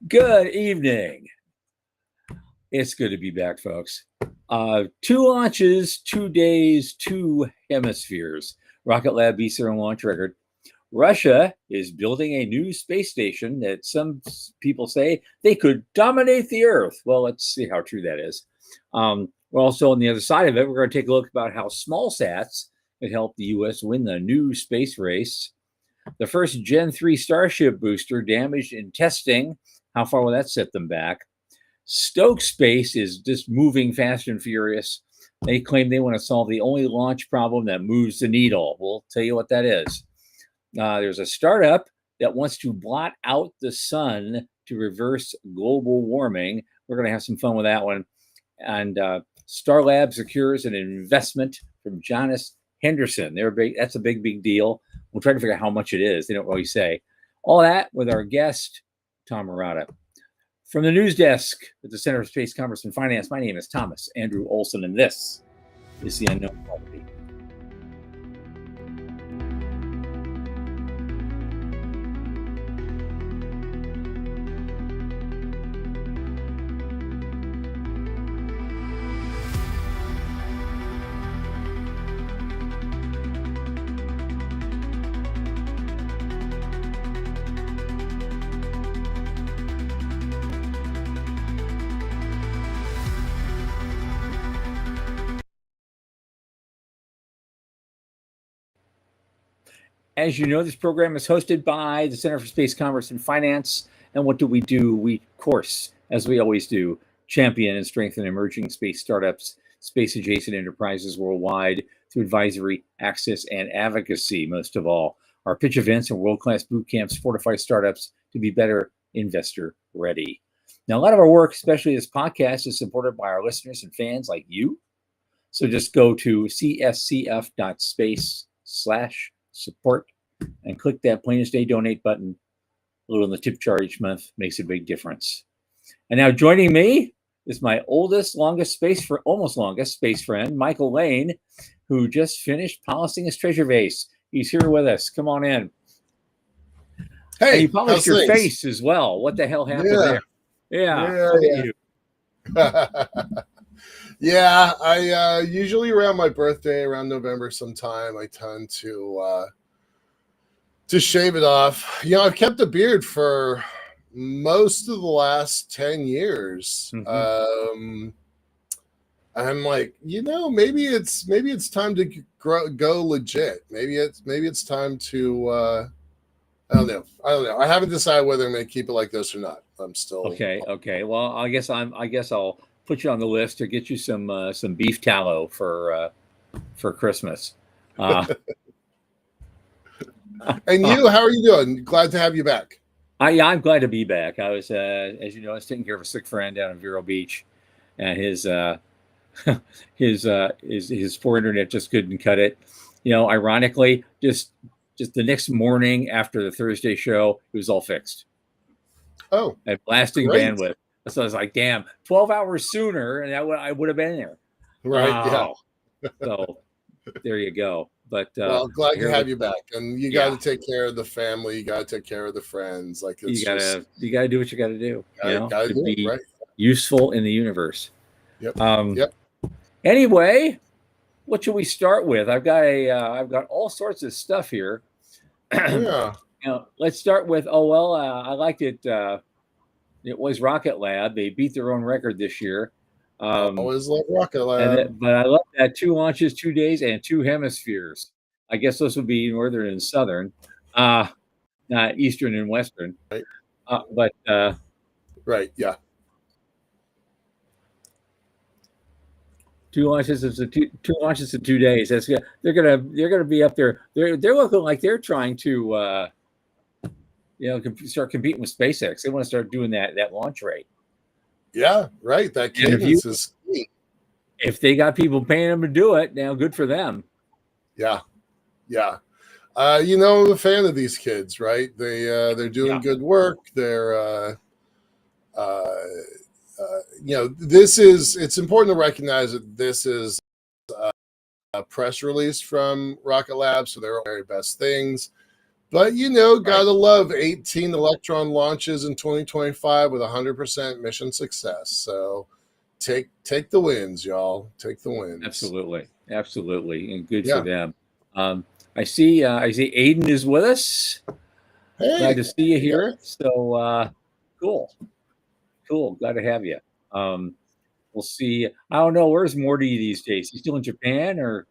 Good evening. It's good to be back, folks. Two launches, 2 days, two hemispheres. Rocket Lab beats their own launch record. Russia is building a new space station that some people say they could dominate the Earth. Well, let's see how true that is. We're also on the other side of it. We're going to take a look about how small sats could help the U.S. win the new space race. The first Gen 3 Starship booster damaged in testing. How far will that set them back? Stoke Space is just moving fast and furious. They claim they want to solve the only launch problem that moves the needle. We'll tell you what that is. There's a startup that wants to blot out the sun to reverse global warming. We're going to have some fun with that one. And Starlab secures an investment from Jonas Henderson. That's a big deal. We'll try to figure out how much it is. They don't really say. All that with our guest, Tom Marotta. From the news desk at the Center for Space Commerce and Finance, my name is Thomas Andrew Olson, and this is The Unknown Quality. As you know, this program is hosted by the Center for Space Commerce and Finance. And what do? We, of course, as we always do, champion and strengthen emerging space startups, space-adjacent enterprises worldwide through advisory, access, and advocacy, most of all. Our pitch events and world-class boot camps fortify startups to be better investor ready. Now, a lot of our work, especially this podcast, is supported by our listeners and fans like you. So just go to cscf.space/support and click that plain as day donate button. A little in the tip jar each month makes a big difference. And now joining me is my almost longest space friend, Michael Lane, who just finished polishing his treasure vase. He's here with us. Come on in. Hey, and you polished your face as well. What the hell happened there? Yeah. Yeah, I usually around my birthday, around November sometime, I tend to shave it off. I've kept a beard for most of the last 10 years. Mm-hmm. I'm like, maybe it's time to go legit. Maybe it's time to I don't know. I haven't decided whether I'm going to keep it like this or not. I'm still okay. Well, I guess I'll put you on the list to get you some beef tallow for Christmas. And you, how are you doing? Glad to have you back. I'm glad to be back. I was, as you know, I was taking care of a sick friend down in Vero Beach, and his poor internet just couldn't cut it. Ironically, just the next morning after the Thursday show, it was all fixed. Oh, at blasting bandwidth. So I was like, damn, 12 hours sooner, and I would have been there. Right. Wow. Yeah. So there you go. But well, glad to have you back. And you got to take care of the family. You got to take care of the friends. Like you got to do what you got to do. Got to do be it, right? Useful in the universe. Yep. Anyway, what should we start with? I've got all sorts of stuff here. Yeah. Let's start with. I liked it. It was Rocket Lab. They beat their own record this year. Always love Rocket Lab. But I love that 2 launches, 2 days, and 2 hemispheres. I guess those would be northern and southern, not eastern and western. Right. Right. Yeah. 2 launches in 2 days. They're gonna be up there. They're looking like they're trying to start competing with SpaceX. They want to start doing that launch rate. Yeah, right. That cadence is key. If they got people paying them to do it, now good for them. Yeah. I'm a fan of these kids, right? They're doing good work. They're it's important to recognize that this is a press release from Rocket Lab, so they're all very best things. But you know, Right. gotta love 18 Electron launches in 2025 with 100% mission success. So take the wins, y'all. Take the wins. Absolutely. Absolutely. And good for Yeah. them. Um, I see Aiden is with us. Glad Hey. to see you Yeah. here. So cool. Cool. Glad to have you. Um, we'll see. I don't know. Where's Morty these days? He's still in Japan or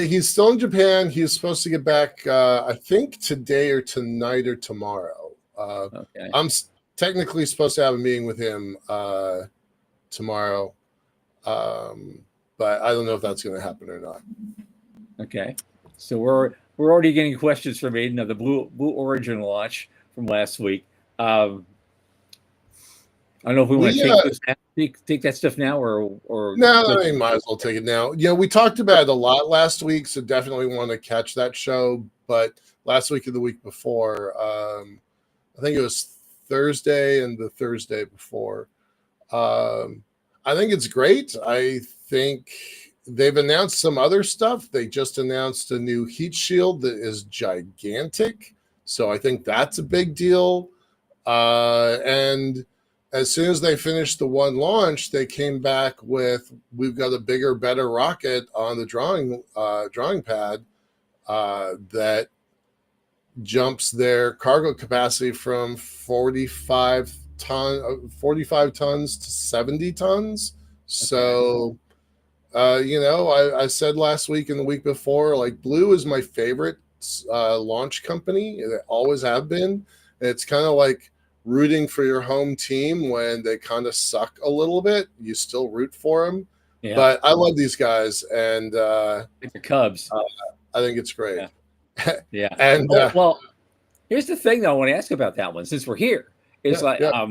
He's still in Japan. He's supposed to get back, I think today or tonight or tomorrow. okay. I'm technically supposed to have a meeting with him tomorrow, um, but I don't know if that's going to happen or not. Okay. So we're already getting questions from Aiden of the Blue Origin launch from last week. I don't know if we want to We take this take that stuff now or No, I might as well take it now. You know, we talked about it a lot last week, so definitely want to catch that show. But last week and the week before, I think it was Thursday and the Thursday before. I think it's great. I think they've announced some other stuff. They just announced a new heat shield that is gigantic. So I think that's a big deal. And as soon as they finished the one launch, they came back with we've got a bigger, better rocket on the drawing pad that jumps their cargo capacity from 45 tons to 70 tons. So you know, I said last week and the week before, like Blue is my favorite launch company. They always have been. It's kind of like rooting for your home team when they kind of suck a little bit. You still root for them. yeah, But I love these guys, and like the Cubs. I think it's great. Yeah. Yeah. And Oh, well, here's the thing though, I want to ask about that one since we're here. It's yeah, like yeah.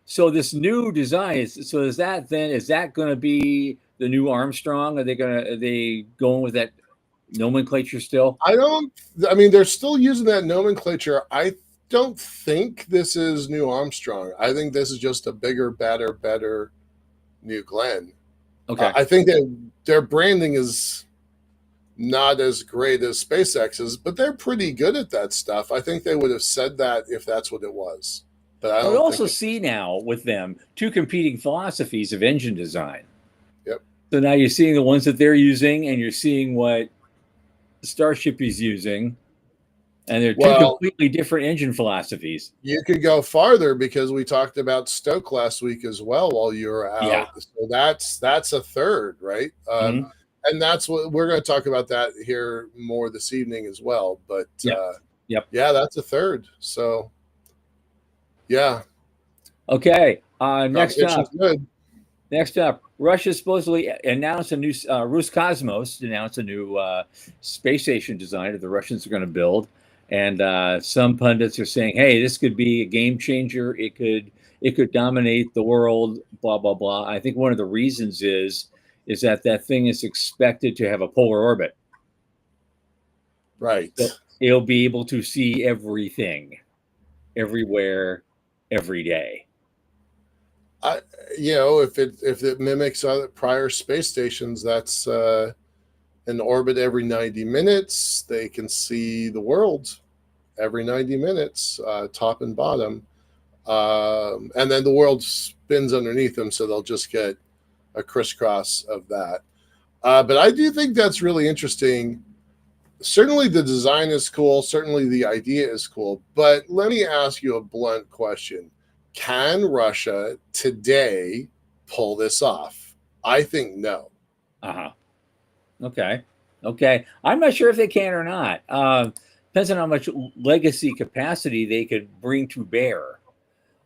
so this new design is that going to be the new Armstrong? Are they going with that nomenclature still? I mean, they're still using that nomenclature. I don't think this is new Armstrong. I think this is just a bigger, better new Glenn. Okay. I think that their branding is not as great as SpaceX's, but they're pretty good at that stuff. I think they would have said that if that's what it was. But I Well, we don't think also it. see now with them two competing philosophies of engine design. Yep. So now you're seeing the ones that they're using, and you're seeing what Starship is using, and they're two Well, completely different engine philosophies. you could go farther because we talked about Stoke last week as well while you were Yeah. out. So that's a third, right? Mhm. And that's what we're going to talk about that here more this evening as well. But Yep. Yep. yeah, that's a third. So yeah, Okay. Next competition's up, good. Russia supposedly announced a new Roscosmos announced a new space station design that the Russians are going to build, and some pundits are saying, "Hey, this could be a game changer. It could dominate the world." Blah blah blah. I think one of the reasons is that thing is expected to have a polar orbit, Right. so it'll be able to see everything, everywhere, every day. I, you know, if it mimics other prior space stations, that's in orbit every 90 minutes. They can see the world every 90 minutes, top and bottom. And then the world spins underneath them, so they'll just get a crisscross of that. But I do think that's really interesting. Certainly, the design is cool. Certainly, the idea is cool. But let me ask you a blunt question. Can Russia today pull this off? I think no. Uh-huh. Okay. Okay. I'm not sure if they can or not. Depends on how much legacy capacity they could bring to bear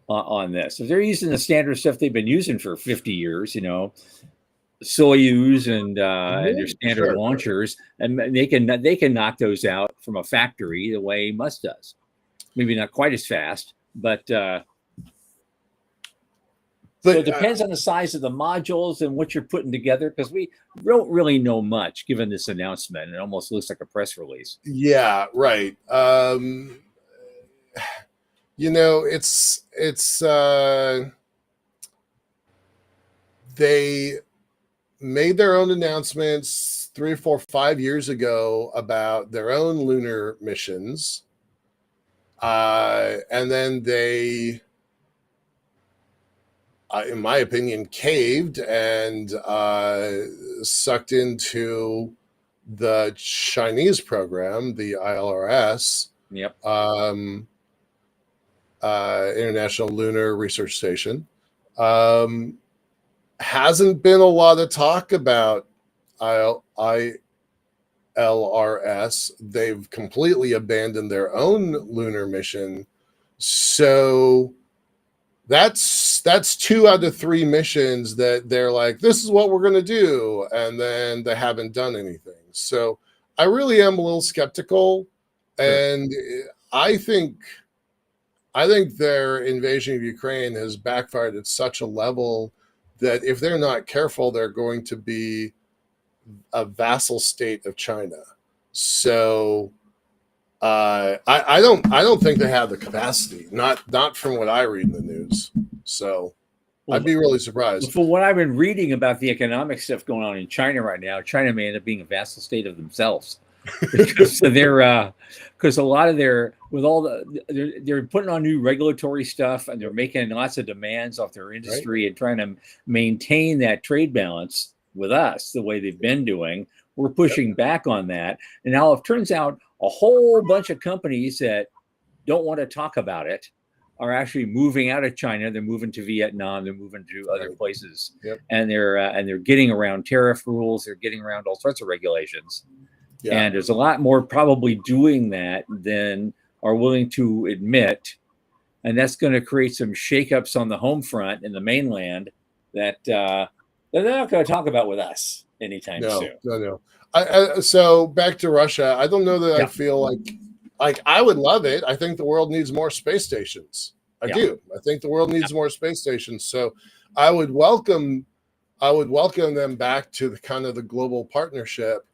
on this. If they're using the standard stuff they've been using for 50 years, Soyuz and their Yeah, standard sure. launchers, and they can knock those out from a factory the way Musk does. Maybe not quite as fast, but so it But depends on the size of the modules and what you're putting together because we don't really know much given this announcement. It almost looks like a press release. yeah, right. You know, it's they made their own announcements. 3, 4, 5 years ago about their own lunar missions. And then they, in my opinion, caved and sucked into the Chinese program, the ILRS, Yep. International Lunar Research Station. Hasn't been a lot of talk about ILRS. They've completely abandoned their own lunar mission. So that's 2 out of 3 missions that they're like, this is what we're going to do, and then they haven't done anything. So I really am a little skeptical, and I think their invasion of Ukraine has backfired at such a level that if they're not careful, they're going to be a vassal state of China. So I don't think they have the capacity. Not from what I read in the news. So I'd be really surprised. From what I've been reading about the economic stuff going on in China right now, China may end up being a vassal state of themselves. Because because a lot of they're putting on new regulatory stuff, and they're making lots of demands off their industry, and trying to maintain that trade balance with us the way they've been doing. We're pushing back on that, and now it turns out a whole bunch of companies that don't want to talk about it are actually moving out of China. They're moving to Vietnam. They're moving to other places, and they're getting around tariff rules. They're getting around all sorts of regulations. Yeah. And there's a lot more probably doing that than are willing to admit. And that's going to create some shakeups on the home front in the mainland that they're not going to talk about with us anytime soon. No. So back to Russia. I don't know that I feel like I would love it. I think the world needs more space stations. I do. I think the world needs more space stations. So I would welcome them back to the kind of the global partnership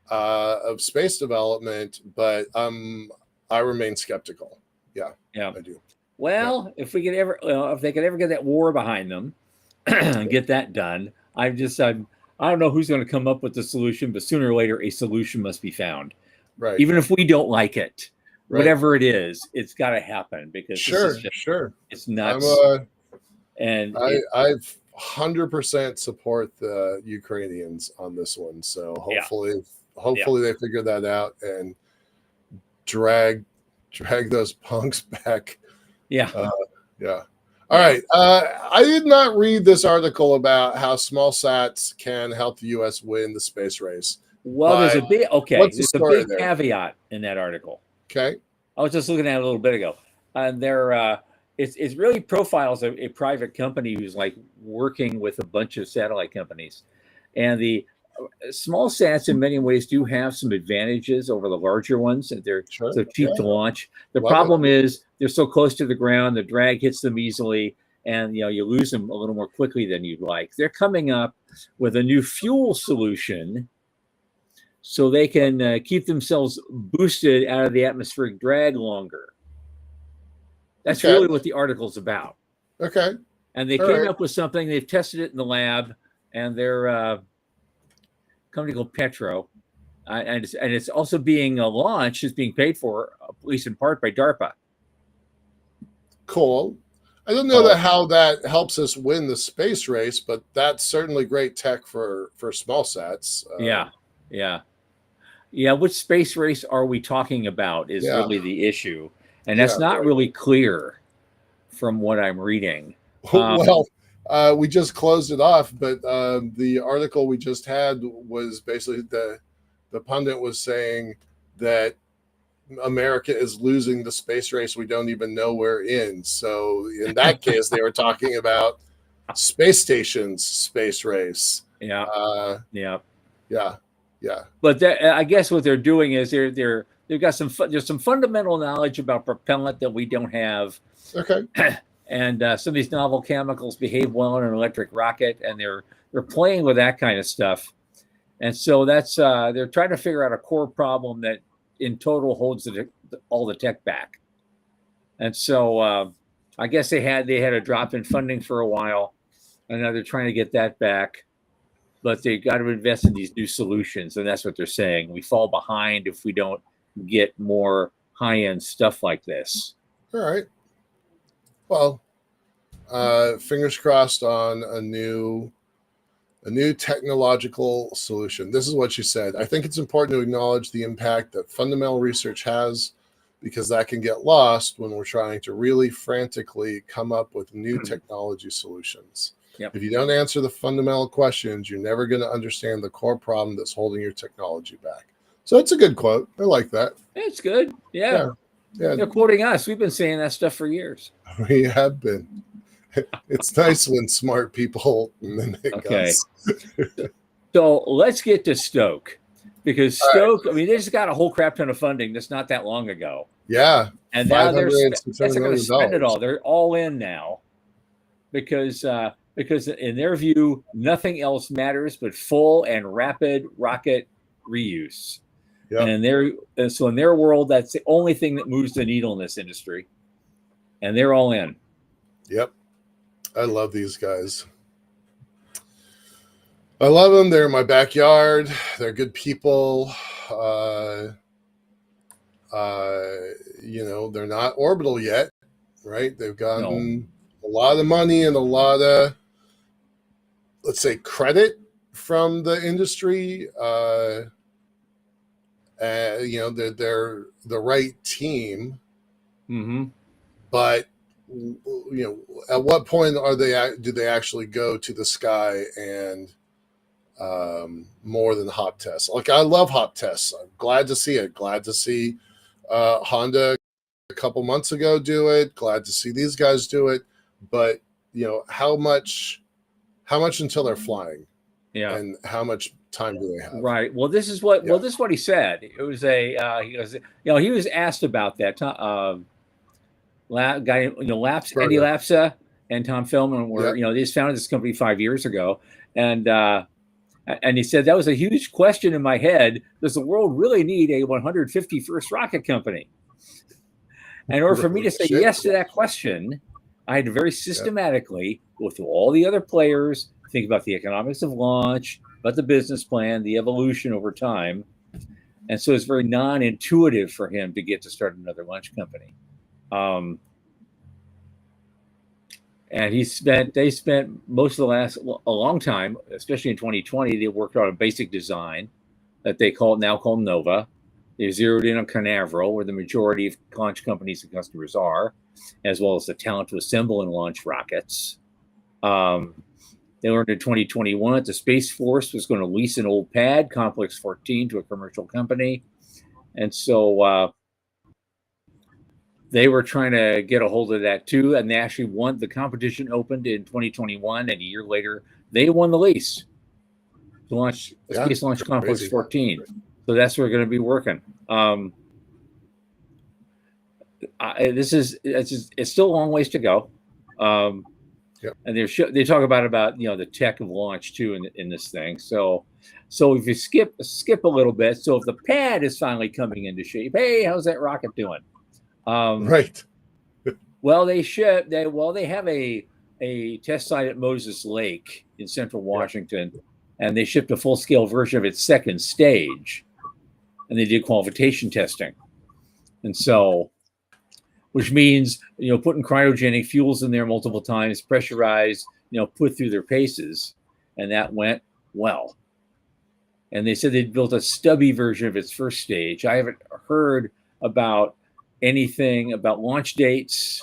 of space development, but I remain skeptical. Yeah, I do. Well, if they could ever get that war behind them and get that done, I don't know who's going to come up with the solution, but sooner or later a solution must be found. Right. Even if we don't like it, whatever it is, it's got to happen because it's nuts. And I 100% support the Ukrainians on this one. So hopefully they figure that out and drag those punks back. All right. I did not read this article about how small sats can help the U.S. win the space race. Well, there's a big caveat in that article. Okay. I was just looking at it a little bit ago, and it really profiles a private company who's like working with a bunch of satellite companies, and the small sats in many ways do have some advantages over the larger ones, and they're so cheap to launch. The problem is they're so close to the ground, the drag hits them easily, and you lose them a little more quickly than you'd like. They're coming up with a new fuel solution so they can keep themselves boosted out of the atmospheric drag longer. That's really what the article's about. Okay. And they came up with something. They've tested it in the lab, and they're company called Petro, and it's also being launched. It's being paid for, at least in part, by DARPA. Cool. I don't know how that helps us win the space race, but that's certainly great tech for small sats. Which space race are we talking about is really the issue, and that's not really clear from what I'm reading. We just closed it off, but the article we just had was basically the pundit was saying that America is losing the space race. We don't even know we're in. So in that case, they were talking about space stations, space race. Yeah. But I guess what they're doing is they've got there's some fundamental knowledge about propellant that we don't have. Okay. And some of these novel chemicals behave well in an electric rocket, and they're playing with that kind of stuff. And so that's they're trying to figure out a core problem that in total holds all the tech back. And so I guess they had a drop in funding for a while, and now they're trying to get that back. but they got to invest in these new solutions, and that's what they're saying. We fall behind if we don't get more high-end stuff like this. All right. Well, fingers crossed on a new technological solution. This is what she said. I think it's important to acknowledge the impact that fundamental research has, because that can get lost when we're trying to really frantically come up with new technology solutions. Yep. If you don't answer the fundamental questions, you're never going to understand the core problem that's holding your technology back. So it's a good quote. I like that. It's good. Yeah. They're quoting us. We've been saying that stuff for years. We have been. It's nice when smart people mimic us. So let's get to Stoke, because Stoke, I mean, they just got a whole crap ton of funding that's not that long ago. Yeah. And now they're going to spend it all. They're all in now because in their view, nothing else matters but full and rapid rocket reuse. Yep. And so in their world, that's the only thing that moves the needle in this industry. And they're all in. Yep. I love these guys. I love them. They're in my backyard. They're good people. They're not orbital yet, right? They've gotten a lot of money and a lot of, let's say, credit from the industry. They're the right team. Mm-hmm. But at what point do they actually go to the sky and more than hop tests? Like, I love hop tests. I'm glad to see it. Glad to see Honda a couple months ago do it. Glad to see these guys do it. But how much until they're flying? Yeah. And how much time do they have? Right. Well, this is what he said. It was he was asked about that. Andy Lapsa and Tom Feldman were, they just founded this company 5 years ago. And he said, that was a huge question in my head. Does the world really need a 151st rocket company? And in order for me to say yes to that question, I had to very systematically go through all the other players, think about the economics of launch, about the business plan, the evolution over time. And so it's very non-intuitive for him to get to start another launch company. And they spent most of a long time, especially in 2020, they worked on a basic design that they now call Nova. They zeroed in on Canaveral, where the majority of launch companies and customers are, as well as the talent to assemble and launch rockets. They learned in 2021 that the Space Force was going to lease an old pad, Complex 14, to a commercial company. And so they were trying to get a hold of that too. And they actually won. The competition opened in 2021, and a year later, they won the lease to launch Space Launch Complex 14. So that's where we're going to be working. It's still a long ways to go. And they talk about the tech of launch too in this thing. So if you skip a little bit, so if the pad is finally coming into shape, hey, how's that rocket doing? Right. Well, they have a test site at Moses Lake in Central Washington, and they shipped a full-scale version of its second stage, and they did qualification testing. And so, which means, putting cryogenic fuels in there multiple times, pressurized, put through their paces, and that went well. And they said they'd built a stubby version of its first stage. I haven't heard about anything about launch dates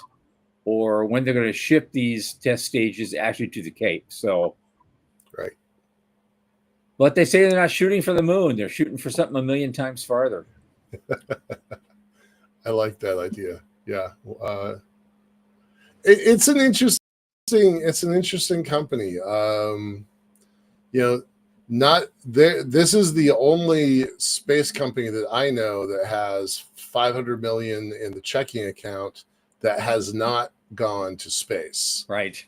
or when they're going to ship these test stages actually to the Cape. So, right. But they say they're not shooting for the moon. They're shooting for something a million times farther. I like that idea. Yeah. It's an interesting company. This is the only space company that I know that has 500 million in the checking account that has not gone to space. Right.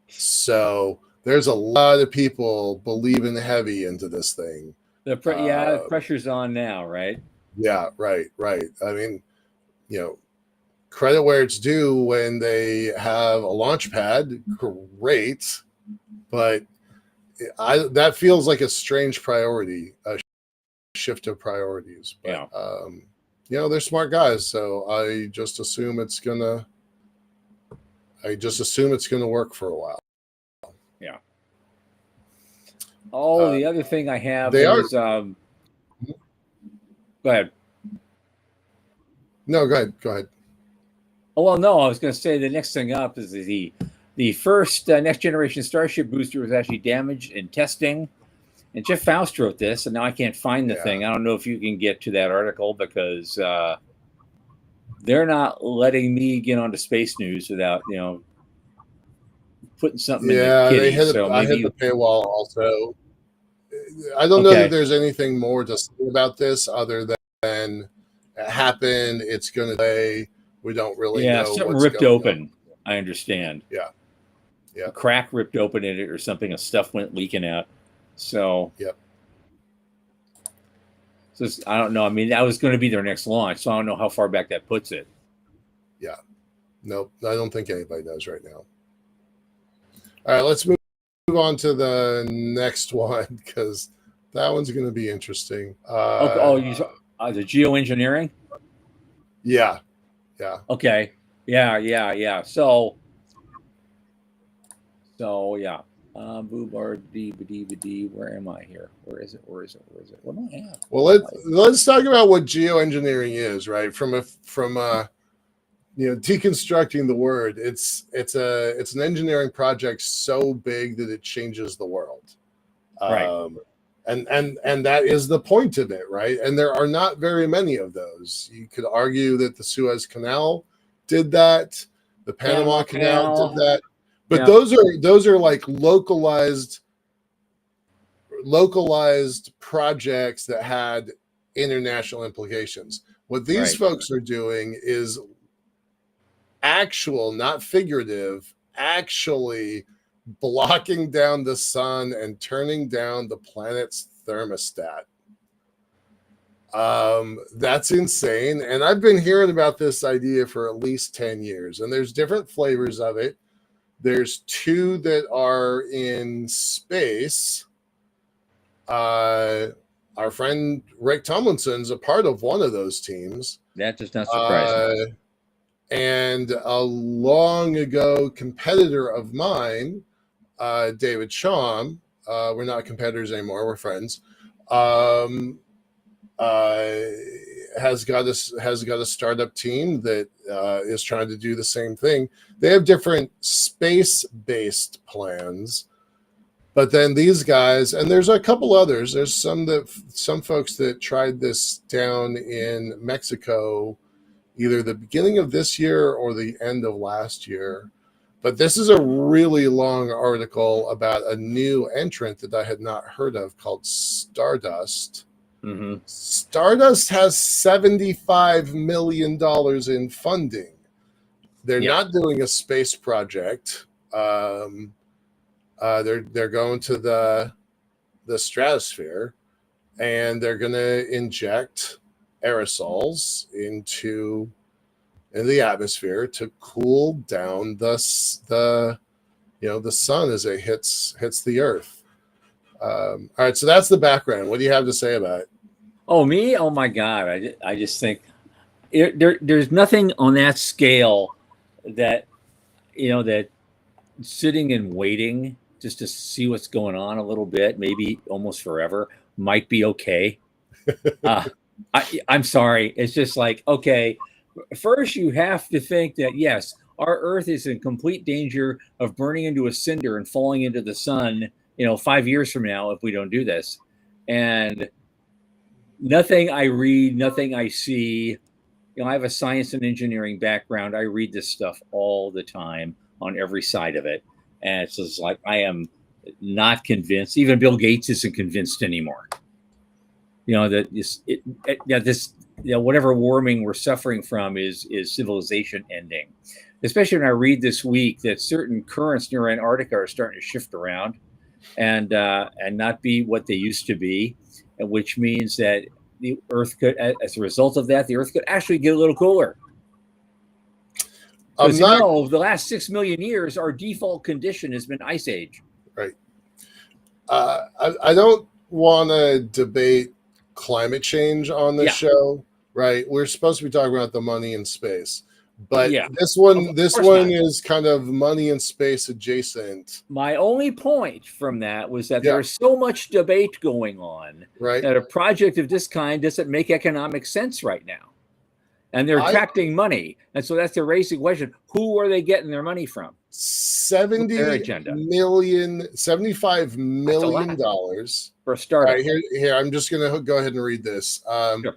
So there's a lot of people believing heavy into this thing. The pressure's on now, right? Yeah, right. I mean, credit where it's due when they have a launch pad, great. But, that feels like a strange priority, a shift of priorities. But they're smart guys, so I just assume it's gonna work for a while. Yeah. Oh, the other thing I have is go ahead. No, go ahead. Oh, well, no, I was going to say the next thing up is the first next generation Starship booster was actually damaged in testing. And Jeff Faust wrote this, and now I can't find the thing. I don't know if you can get to that article because they're not letting me get onto Space News without, putting something in the kitty. I hit the paywall also. I don't know that there's anything more to say about this other than it happened. It's going to play. We don't really know something what's ripped going open. on. I understand. Yeah. A crack ripped open in it or something. And stuff went leaking out. So. Yep. So I don't know. I mean, that was going to be their next launch, so I don't know how far back that puts it. Yeah. Nope. I don't think anybody does right now. All right, let's move on to the next one because that one's going to be interesting. The geoengineering? Yeah. Okay. Yeah. So yeah. Where am I here? Where is it? What do I have? Well, let's talk about what geoengineering is, right? From deconstructing the word, it's an engineering project so big that it changes the world, right? And that is the point of it, right? And there are not very many of those. You could argue that the Suez Canal did that, the Panama Canal did that, but those are like localized projects that had international implications. What these folks are doing is actual, not figurative, actually blocking down the sun and turning down the planet's thermostat. That's insane. And I've been hearing about this idea for at least 10 years, and there's different flavors of it. There's two that are in space. Our friend Rick Tomlinson's a part of one of those teams. That does not surprise me. And a long ago competitor of mine, David Shawm, we're not competitors anymore, we're friends, has got a startup team that is trying to do the same thing. They have different space-based plans, but then these guys, and there's a couple others. There's some folks that tried this down in Mexico, either the beginning of this year or the end of last year. But this is a really long article about a new entrant that I had not heard of called Stardust. Mm-hmm. Stardust has $75 million in funding. They're not doing a space project. They're going to the stratosphere, and they're going to inject aerosols into the atmosphere to cool down the sun as it hits the earth. All right, so that's the background. What do you have to say about it? Oh, me? Oh my God! I just think there's nothing on that scale that that sitting and waiting just to see what's going on a little bit, maybe almost forever, might be okay. I'm sorry. It's just like, okay, first you have to think that, yes, our Earth is in complete danger of burning into a cinder and falling into the sun, 5 years from now if we don't do this. And nothing I read, nothing I see, I have a science and engineering background. I read this stuff all the time on every side of it. And it's just like, I am not convinced. Even Bill Gates isn't convinced anymore. That whatever warming we're suffering from is civilization ending. Especially when I read this week that certain currents near Antarctica are starting to shift around and not be what they used to be, which means that the Earth could, as a result of that, the Earth could actually get a little cooler. Because the last 6 million years, our default condition has been ice age. Right. I don't want to debate climate change on this Yeah, show, right? We're supposed to be talking about the money in space, but yeah. this Of one, this course one not. is kind of money in space adjacent. My only point from that was that Yeah, there's so much debate going on right. that a project of this kind doesn't make economic sense right now. And they're I attracting money. And so that's the raising question. Who are they getting their money from? What's their 70 agenda? million, 75 That's a million lot dollars. for a All right, startup. here. I'm just gonna go ahead and read this. Sure.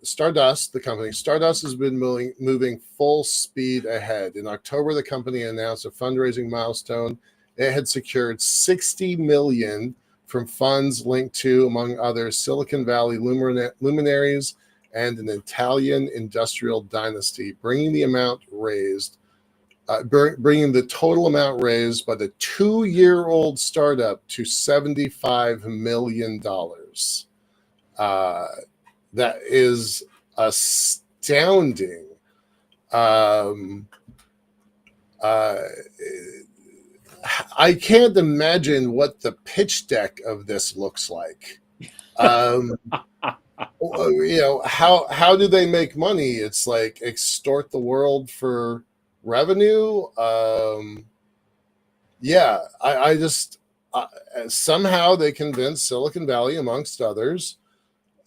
Stardust, the company, Stardust has been moving full speed ahead. In October, the company announced a fundraising milestone. It had secured 60 million from funds linked to, among others, Silicon Valley luminaries and an Italian industrial dynasty, bringing the amount raised, bringing the total amount raised by the 2-year-old startup to $75 million. Uh, that is astounding. Um, uh, I can't imagine what the pitch deck of this looks like. How do they make money? It's like extort the world for revenue. Yeah, I just somehow they convince Silicon Valley, amongst others.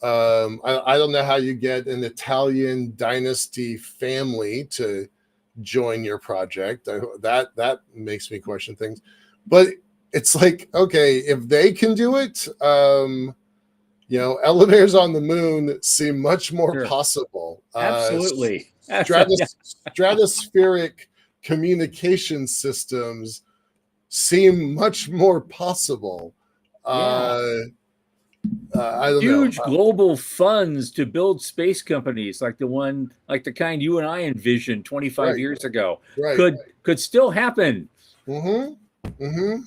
I don't know how you get an Italian dynasty family to join your project. That makes me question things. But it's like, okay, if they can do it, elevators on the moon seem much more Sure. possible. Absolutely. Stratospheric communication systems seem much more possible. Yeah. I don't know. Huge global funds to build space companies like the kind you and I envisioned 25 Right, years ago right. could still happen. Mm-hmm. Mm-hmm.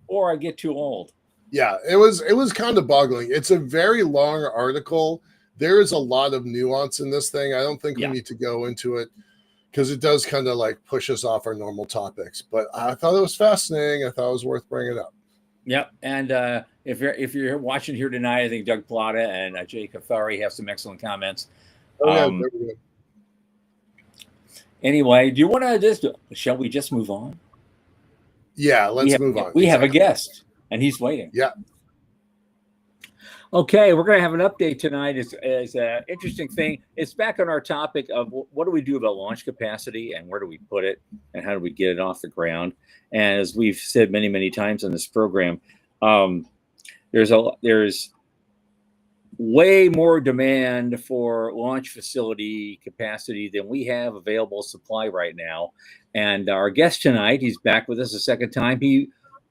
Or I get too old. Yeah, it was kind of boggling. It's a very long article. There is a lot of nuance in this thing. I don't think we Yeah. need to go into it because it does kind of like push us off our normal topics. But I thought it was fascinating. I thought it was worth bringing up. Yep. And if you're watching here tonight, I think Doug Plata and Jay Cathari have some excellent comments. Oh yeah. Anyway, do you want to shall we just move on? Yeah, let's move on. We have a guest, and he's waiting. Yeah. Okay, we're going to have an update tonight. It's an interesting thing. It's back on our topic of what do we do about launch capacity and where do we put it and how do we get it off the ground. And as we've said many, many times on this program, there's way more demand for launch facility capacity than we have available supply right now. And our guest tonight, he's back with us a second time.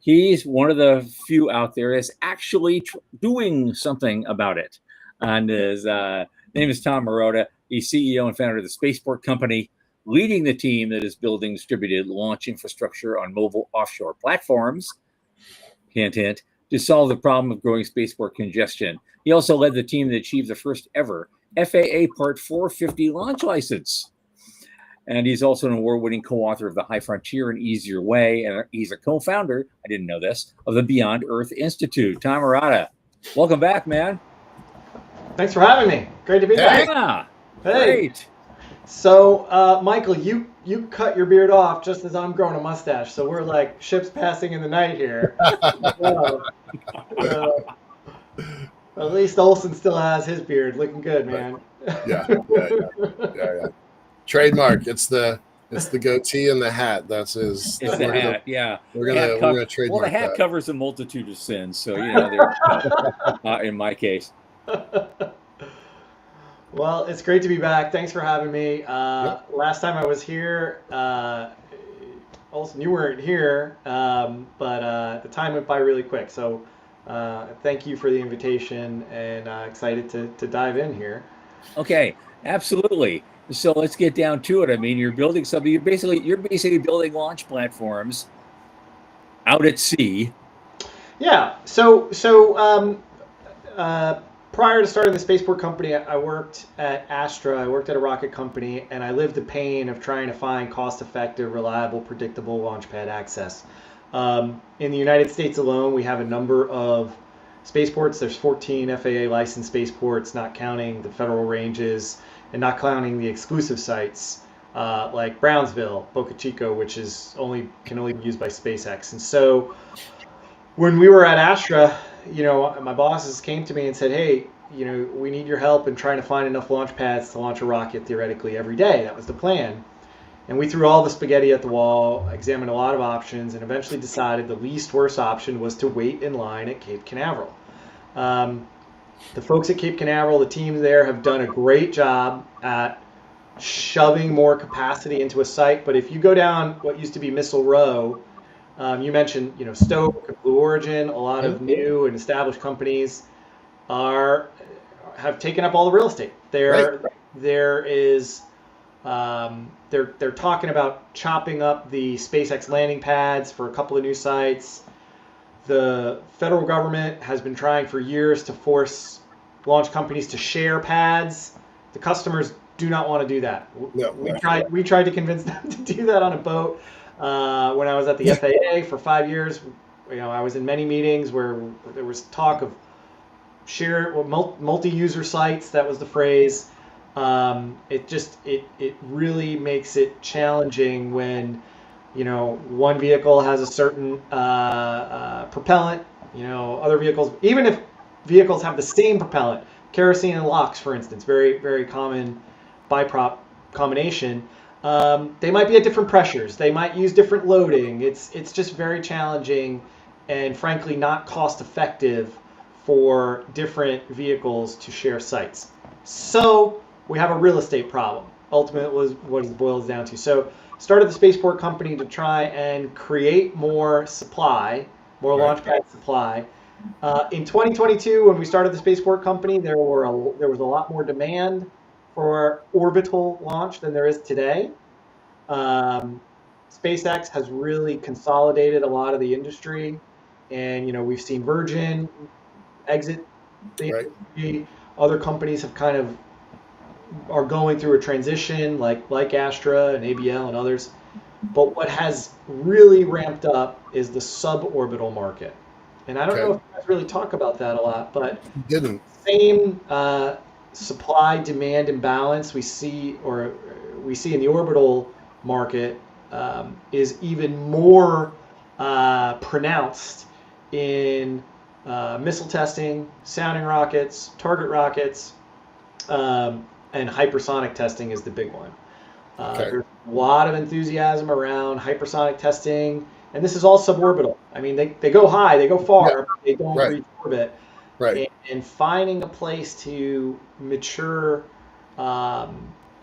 He's one of the few out there that's actually doing something about it. And his name is Tom Marotta. He's CEO and founder of the Spaceport Company, leading the team that is building distributed launch infrastructure on mobile offshore platforms, hint, hint, to solve the problem of growing spaceport congestion. He also led the team that achieved the first ever FAA Part 450 launch license. And he's also an award-winning co-author of The High Frontier and Easier Way. And he's a co-founder, I didn't know this, of the Beyond Earth Institute. Tom Marotta, welcome back, man. Thanks for having me. Great to be back. Yeah, hey. Great. So, Michael, you cut your beard off just as I'm growing a mustache. So we're like ships passing in the night here. At least Olsen still has his beard. Looking good, man. Yeah. Trademark. It's the goatee and the hat. That's his. It's the hat. Yeah, we're gonna trademark. Well, the hat that. covers a multitude of sins, so they're in my case. Well, it's great to be back. Thanks for having me. Last time I was here, Olsen, you weren't here, but the time went by really quick. So thank you for the invitation, and excited to dive in here. Okay, absolutely. So let's get down to it. I mean, you're building something. You're basically building launch platforms out at sea. Yeah. So prior to starting the Spaceport Company, I worked at Astra. I worked at a rocket company, and I lived the pain of trying to find cost-effective, reliable, predictable launchpad access. In the United States alone, we have a number of spaceports. There's 14 FAA licensed spaceports, not counting the federal ranges and not counting the exclusive sites like Brownsville, Boca Chica, which can only be used by SpaceX. And so when we were at Astra, my bosses came to me and said, "Hey, we need your help in trying to find enough launch pads to launch a rocket theoretically every day." That was the plan. And we threw all the spaghetti at the wall, examined a lot of options, and eventually decided the least worst option was to wait in line at Cape Canaveral. The folks at Cape Canaveral, the teams there, have done a great job at shoving more capacity into a site. But if you go down what used to be Missile Row, you mentioned, Stoke, Blue Origin, a lot of new and established companies have taken up all the real estate. There is. They're talking about chopping up the SpaceX landing pads for a couple of new sites. The federal government has been trying for years to force launch companies to share pads. The customers do not want to do that. No. We tried to convince them to do that on a boat when I was at the FAA for 5 years. I was in many meetings where there was talk of multi-user sites. That was the phrase. It really makes it challenging when one vehicle has a certain propellant. Other vehicles, even if vehicles have the same propellant, kerosene and LOX, for instance, very very common biprop combination. They might be at different pressures. They might use different loading. It's just very challenging, and frankly not cost effective for different vehicles to share sites. So we have a real estate problem. Ultimately, was what it boils down to. So started the spaceport company to try and create more supply, more launch pad supply. In 2022, when we started the spaceport company, there was a lot more demand for orbital launch than there is today. SpaceX has really consolidated a lot of the industry, and we've seen Virgin exit the industry. Other companies have kind of are going through a transition, like Astra and ABL and others. But what has really ramped up is the suborbital market, and I don't know if you guys really talk about that a lot, but same supply demand imbalance we see in the orbital market is even more pronounced in missile testing, sounding rockets, target rockets, and hypersonic testing is the big one. There's a lot of enthusiasm around hypersonic testing, and this is all suborbital. I mean, they go high, they go far, but they don't reach orbit. And finding a place to mature low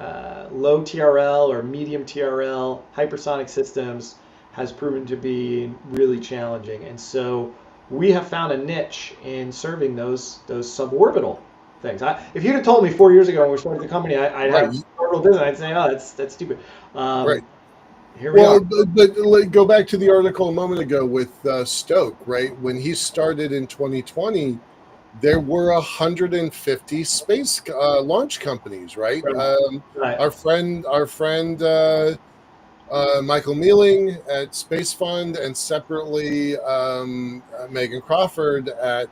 TRL or medium TRL hypersonic systems has proven to be really challenging. And so we have found a niche in serving those suborbital things. If you'd have told me 4 years ago when we started the company, I'd have orbital business, I'd say, oh, that's stupid. Here we are. But go back to the article a moment ago with Stoke, right? When he started in 2020, there were 150 space launch companies, right? Our friend Michael Mealing at Space Fund, and separately Megan Crawford at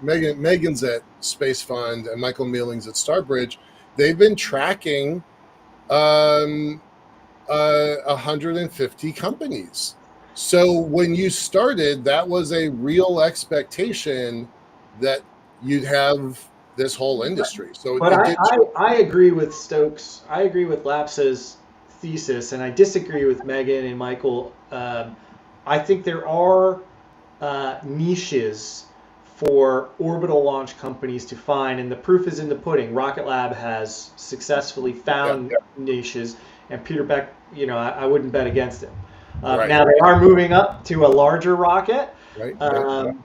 Megan's at Space Fund and Michael Mealing's at Starbridge. They've been tracking 150 companies. So when you started, that was a real expectation that you'd have this whole industry. So, but I agree with Stokes. I agree with Lapsa's thesis, and I disagree with Megan and Michael. I think there are niches for orbital launch companies to find, and the proof is in the pudding. Rocket Lab has successfully found niches, and Peter Beck, I wouldn't bet against him. Now they are moving up to a larger rocket,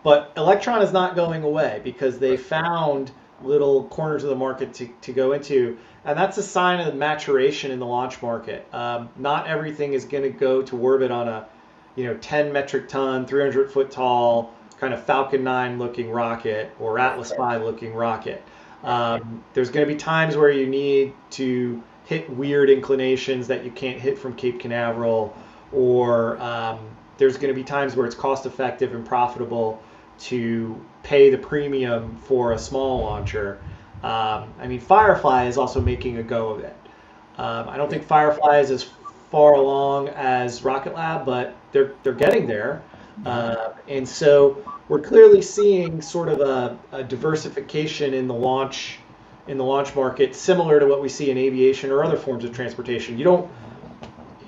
but Electron is not going away because they found little corners of the market to go into, and that's a sign of the maturation in the launch market. Not everything is going to go to orbit on a 10 metric ton, 300 foot tall kind of Falcon 9 looking rocket or Atlas 5 looking rocket. There's going to be times where you need to hit weird inclinations that you can't hit from Cape Canaveral, or there's going to be times where it's cost effective and profitable to pay the premium for a small launcher. I mean, Firefly is also making a go of it. I don't think Firefly is as far along as Rocket Lab, but they're getting there. And so we're clearly seeing sort of a diversification in the launch market, similar to what we see in aviation or other forms of transportation.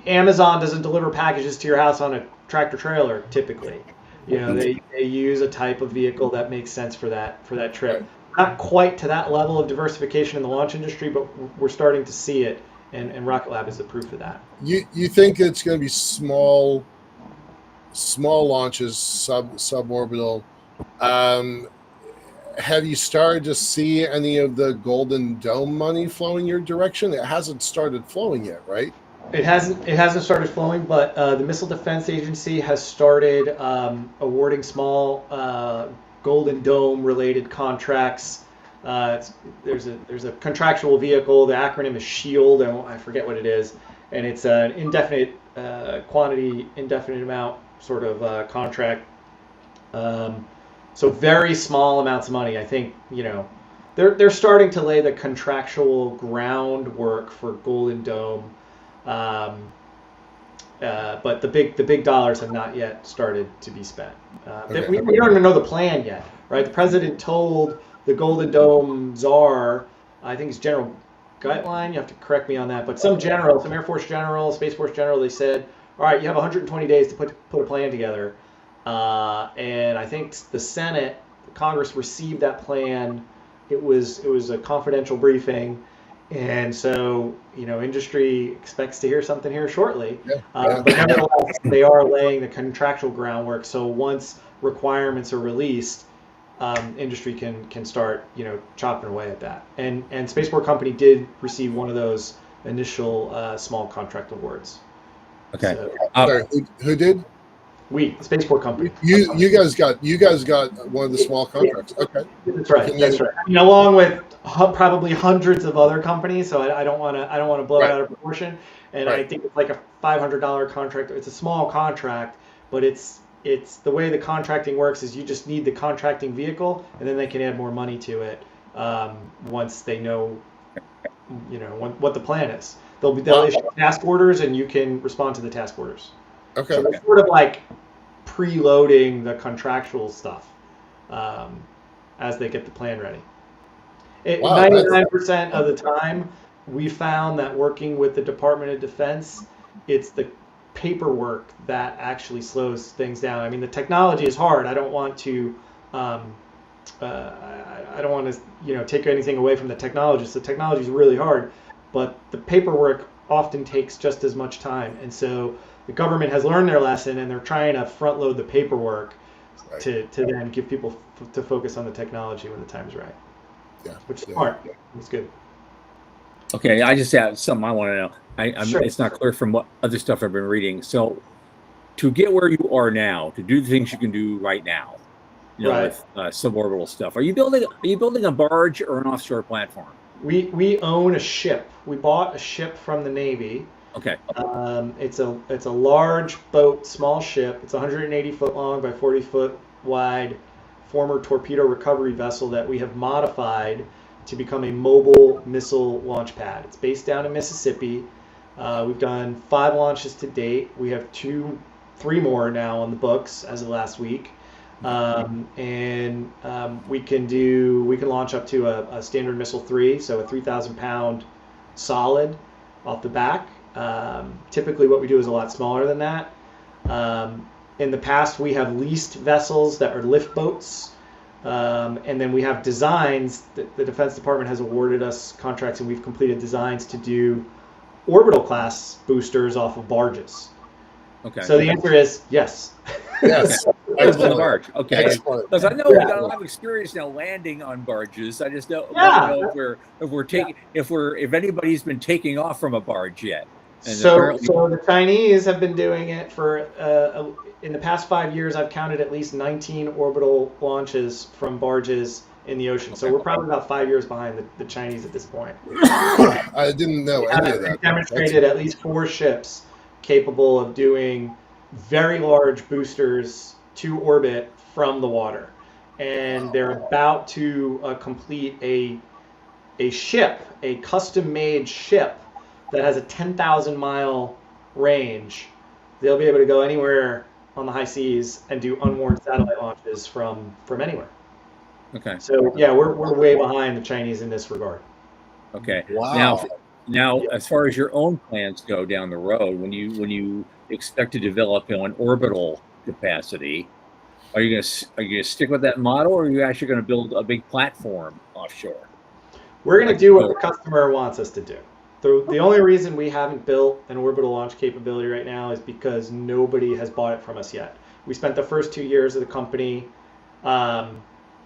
Amazon doesn't deliver packages to your house on a tractor trailer typically. They use a type of vehicle that makes sense for that trip. Not quite to that level of diversification in the launch industry, but we're starting to see it, and Rocket Lab is the proof of that. You think it's going to be small launches, suborbital? Have you started to see any of the Golden Dome money flowing your direction? It hasn't started flowing yet, right? It hasn't started flowing, but the Missile Defense Agency has started awarding small Golden Dome related contracts. There's a contractual vehicle. The acronym is SHIELD. I forget what it is, and it's an indefinite quantity, indefinite amount sort of contract. So very small amounts of money. I think they're starting to lay the contractual groundwork for Golden Dome. But the big dollars have not yet started to be spent. We don't even know the plan yet, right? The president told the Golden Dome czar, I think it's General Gutlein, you have to correct me on that, but some Air Force general, Space Force general, they said, all right, you have 120 days to put a plan together. And I think the Senate, Congress received that plan. It was a confidential briefing. And so, industry expects to hear something here shortly. But nevertheless, they are laying the contractual groundwork. So once requirements are released, industry can start, chopping away at that. And Spaceport Company did receive one of those initial small contract awards. Okay. So, who did? The Spaceport Company. You guys got one of the small contracts. Okay. That's right. That's right. Along with probably hundreds of other companies, so I don't want to blow it out of proportion. And I think it's like a $500 contract. It's a small contract, but it's the way the contracting works is you just need the contracting vehicle, and then they can add more money to it once they know, what the plan is. They'll issue task orders, and you can respond to the task orders. Okay. So it's sort of like preloading the contractual stuff as they get the plan ready. 99% of the time, we found that working with the Department of Defense, it's the paperwork that actually slows things down. I mean, the technology is hard. I don't want to, take anything away from the technologists. The technology is really hard, but the paperwork often takes just as much time, and so the government has learned their lesson, and they're trying to front load the paperwork to then give people to focus on the technology when the time's right. Yeah, which is smart. Yeah. It's good. Okay, I just have something I want to know. Sure. It's not clear from what other stuff I've been reading. So, to get where you are now, to do the things you can do right now, with suborbital stuff, are you building a barge or an offshore platform? We own a ship. We bought a ship from the Navy. Okay. It's a large boat, small ship. It's 180 foot long by 40 foot wide, former torpedo recovery vessel that we have modified to become a mobile missile launch pad. It's based down in Mississippi. We've done 5 launches to date. We have 3 more now on the books as of last week. We can launch up to a Standard Missile 3, so a 3,000 pound solid off the back. Typically what we do is a lot smaller than that. In the past, we have leased vessels that are lift boats, and then we have designs that the Defense Department has awarded us contracts, and we've completed designs to do orbital class boosters off of barges. Okay. So the answer is yes. Yes. Excellent. Barge. Okay. Excellent. Because I know we've got a lot of experience now landing on barges. I just don't know if anybody's been taking off from a barge yet. So the Chinese have been doing it for in the past 5 years. I've counted at least 19 orbital launches from barges in the ocean. So we're probably about 5 years behind the Chinese at this point. I didn't know any of that. Demonstrated at least 4 ships capable of doing very large boosters to orbit from the water, and they're about to complete a ship, a custom-made ship that has a 10,000-mile range. They'll be able to go anywhere on the high seas and do unmanned satellite launches from anywhere. Okay. So yeah, we're way behind the Chinese in this regard. Okay. Wow. Now, as far as your own plans go down the road, when you expect to develop, an orbital capacity, are you gonna stick with that model, or are you actually going to build a big platform offshore? We're going to Like, do what the customer wants us to do. The only reason we haven't built an orbital launch capability right now is because nobody has bought it from us yet. We spent the first 2 years of the company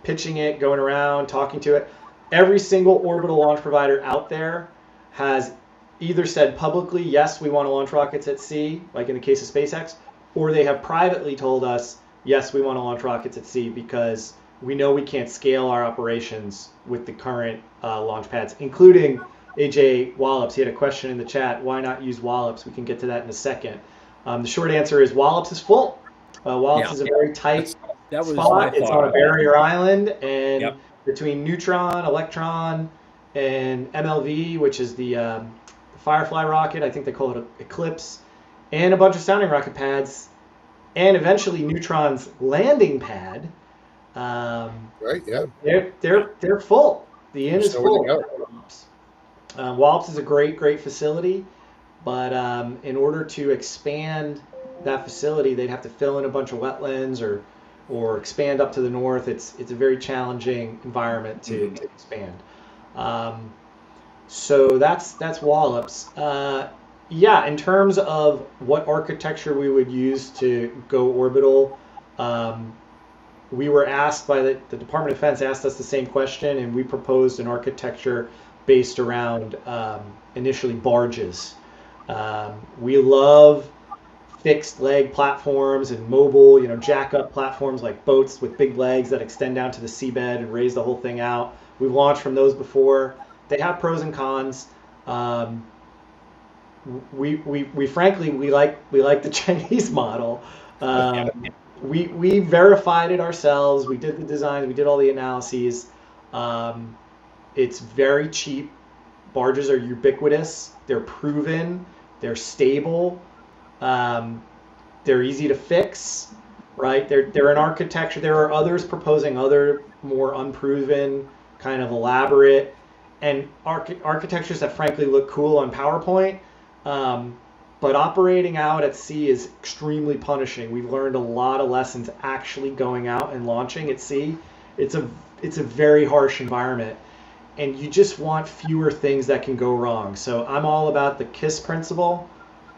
pitching it, going around, talking to it. Every single orbital launch provider out there has either said publicly, yes, we want to launch rockets at sea, like in the case of SpaceX, or they have privately told us, yes, we want to launch rockets at sea because we know we can't scale our operations with the current launch pads, including AJ Wallops. He had a question in the chat, why not use Wallops? We can get to that in a second. The short answer is Wallops is full. Wallops is a very tight that was spot. It's on a barrier island, and Yep. between Neutron, Electron, and MLV, which is the Firefly rocket, I think they call it Eclipse, and a bunch of sounding rocket pads, and eventually Neutron's landing pad. Right. Yeah. They're full. The inn is There's nowhere full. to Wallops. Wallops is a great facility, but in order to expand that facility, they'd have to fill in a bunch of wetlands or expand up to the north. It's a very challenging environment to expand. So that's Wallops. Yeah, in terms of what architecture we would use to go orbital, we were asked by the Department of Defense asked us the same question, and we proposed an architecture based around initially barges. We love fixed leg platforms and mobile, jack up platforms like boats with big legs that extend down to the seabed and raise the whole thing out. We've launched from those before. They have pros and cons. We frankly like the Chinese model. We verified it ourselves. We did the designs. We did all the analyses. It's very cheap. Barges are ubiquitous. They're proven. They're stable. They're easy to fix. Right? They're an architecture. There are others proposing other more unproven, kind of elaborate, and architectures that frankly look cool on PowerPoint. But operating out at sea is extremely punishing. We've learned a lot of lessons actually going out and launching at sea. It's a very harsh environment, and you just want fewer things that can go wrong. So I'm all about the KISS principle.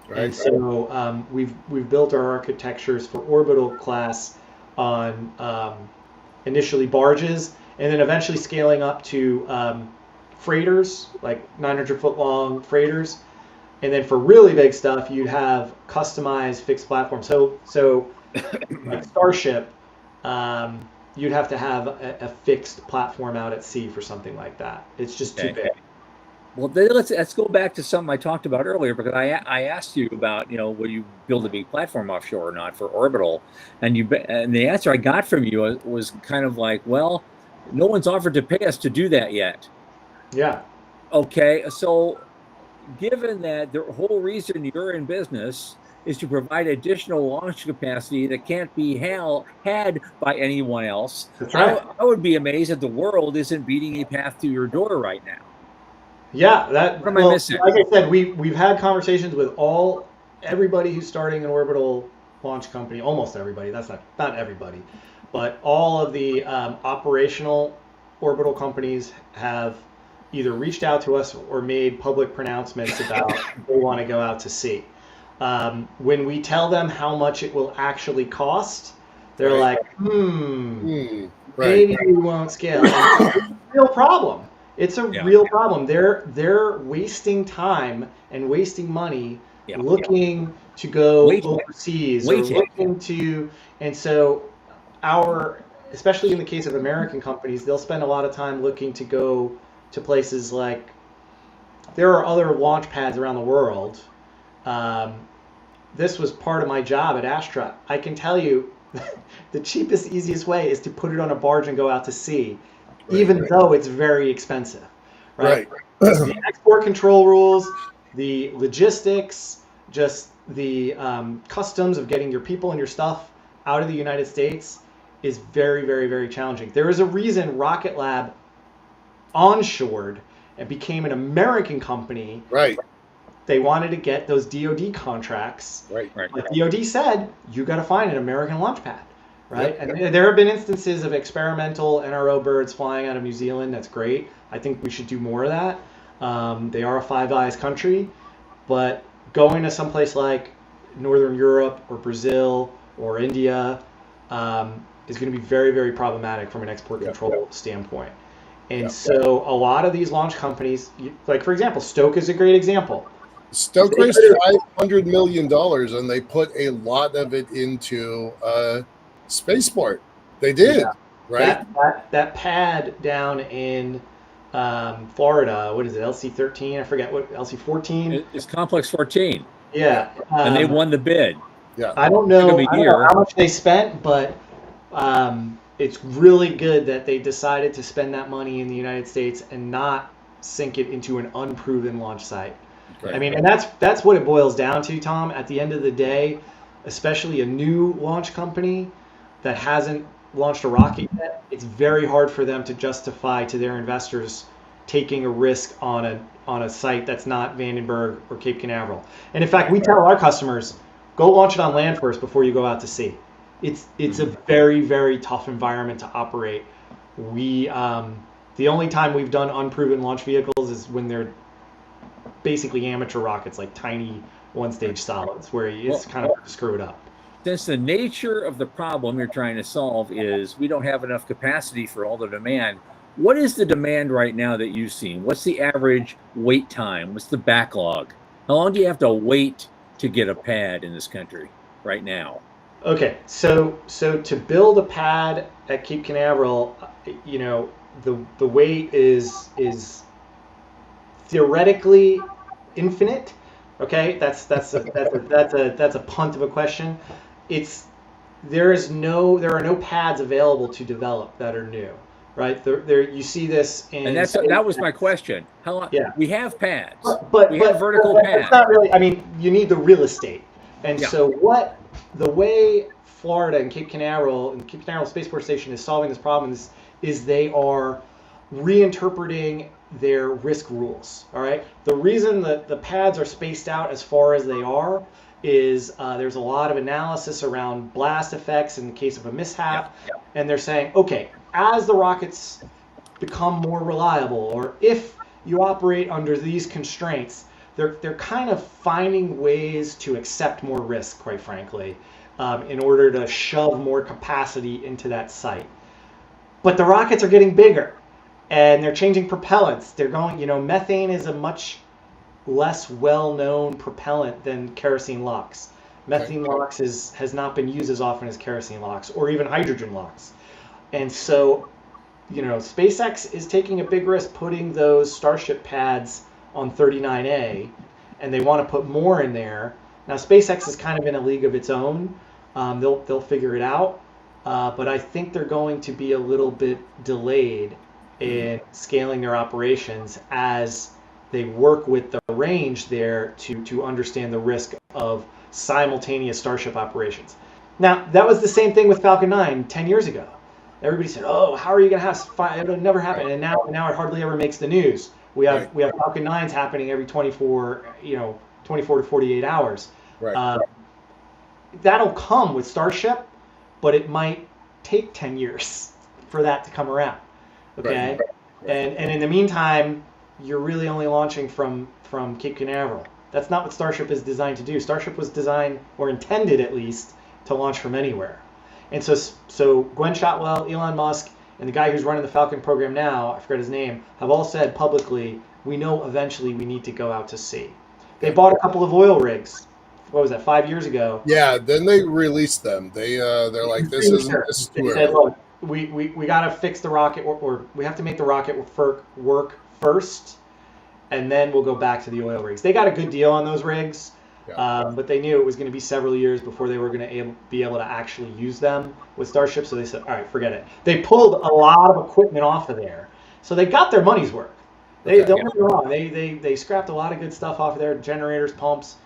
Right. And so we've built our architectures for orbital class on initially barges, and then eventually scaling up to freighters, like 900-foot long freighters. And then for really big stuff, you'd have customized fixed platforms. So like Starship, you'd have to have a fixed platform out at sea for something like that. It's just too big. Well, then let's go back to something I talked about earlier, because I asked you about, will you build a big platform offshore or not for orbital, and the answer I got from you was kind of like, well, no one's offered to pay us to do that yet. Yeah. Okay, so given that the whole reason you're in business is to provide additional launch capacity that can't be had by anyone else, that's right. I would be amazed that the world isn't beating a path to your door right now. Yeah, what am I missing? Like I said, we've had conversations with everybody who's starting an orbital launch company, almost everybody. That's not everybody, but all of the operational orbital companies have either reached out to us or made public pronouncements about they want to go out to sea. When we tell them how much it will actually cost, they're like, maybe we won't scale. And it's a real problem. It's a real problem. They're wasting time and wasting money looking to go overseas or looking to, and so especially in the case of American companies, they'll spend a lot of time looking to go to places like, there are other launch pads around the world, this was part of my job at Astra, I can tell you the cheapest, easiest way is to put it on a barge and go out to sea, even though it's very expensive, right? The export control rules, the logistics, just the customs of getting your people and your stuff out of the United States is very, very, very challenging. There is a reason Rocket Lab onshored and became an American company. Right. They wanted to get those DoD contracts. Right. But DoD said, you got to find an American launch pad, right? Yep. And there have been instances of experimental NRO birds flying out of New Zealand. That's great. I think we should do more of that. They are a Five Eyes country, but going to someplace like Northern Europe or Brazil or India is going to be very, very problematic from an export control standpoint. And so a lot of these launch companies, like for example, Stoke is a great example. Stoke raised $500 million, and they put a lot of it into spaceport. They did, right? That pad down in Florida, what is it, LC-13? I forget what, LC-14? It's Complex 14. Yeah. And they won the bid. Yeah. I don't know how much they spent, but it's really good that they decided to spend that money in the United States and not sink it into an unproven launch site. Right. I mean, and that's what it boils down to, Tom. At the end of the day, especially a new launch company that hasn't launched a rocket yet, it's very hard for them to justify to their investors taking a risk on a site that's not Vandenberg or Cape Canaveral. And in fact, we tell our customers, go launch it on land first before you go out to sea. It's a very, very tough environment to operate. We the only time we've done unproven launch vehicles is when they're basically amateur rockets, like tiny one-stage solids, where it's kind of screwed up. Since the nature of the problem you're trying to solve is we don't have enough capacity for all the demand, what is the demand right now that you've seen? What's the average wait time? What's the backlog? How long do you have to wait to get a pad in this country right now? Okay, so to build a pad at Cape Canaveral, you know, the wait is theoretically infinite. Okay, that's a punt of a question. There are no pads available to develop that are new, right? There you see this in. And that was my question. How long? Yeah. We have pads. But we have vertical pads. It's not really. I mean, you need the real estate, and so the way Florida and Cape Canaveral Spaceport Station is solving this problem is they are reinterpreting their risk rules. All right. The reason that the pads are spaced out as far as they are is there's a lot of analysis around blast effects in the case of a mishap, and they're saying, okay, as the rockets become more reliable, or if you operate under these constraints, they're kind of finding ways to accept more risk, quite frankly, in order to shove more capacity into that site. But the rockets are getting bigger, and they're changing propellants. They're going, methane is a much less well-known propellant than kerosene LOX. Methane LOX has not been used as often as kerosene LOX, or even hydrogen LOX. And so, SpaceX is taking a big risk putting those Starship pads on 39A, and they want to put more in there. Now, SpaceX is kind of in a league of its own. They'll figure it out, but I think they're going to be a little bit delayed in scaling their operations as they work with the range there to understand the risk of simultaneous Starship operations. Now, that was the same thing with Falcon 9 10 years ago. Everybody said, "Oh, how are you going to have it'll never happen." And now it hardly ever makes the news. We have Falcon 9s happening every 24 to 48 hours. Right. That'll come with Starship, but it might take 10 years for that to come around. Okay? Right. And in the meantime, you're really only launching from Cape Canaveral. That's not what Starship is designed to do. Starship was designed, or intended at least, to launch from anywhere. And so Gwen Shotwell, Elon Musk, and the guy who's running the Falcon program now, I forgot his name, have all said publicly, we know eventually we need to go out to sea. They bought a couple of oil rigs. What was that, 5 years ago? Yeah, then they released them. They're like, this is too early. They said, look, we got to fix the rocket, or we have to make the rocket work first, and then we'll go back to the oil rigs. They got a good deal on those rigs. Yeah. But they knew it was going to be several years before they were going to be able to actually use them with Starship. So they said, all right, forget it. They pulled a lot of equipment off of there. So they got their money's worth. Okay. Don't get me wrong. They scrapped a lot of good stuff off of there, generators, pumps.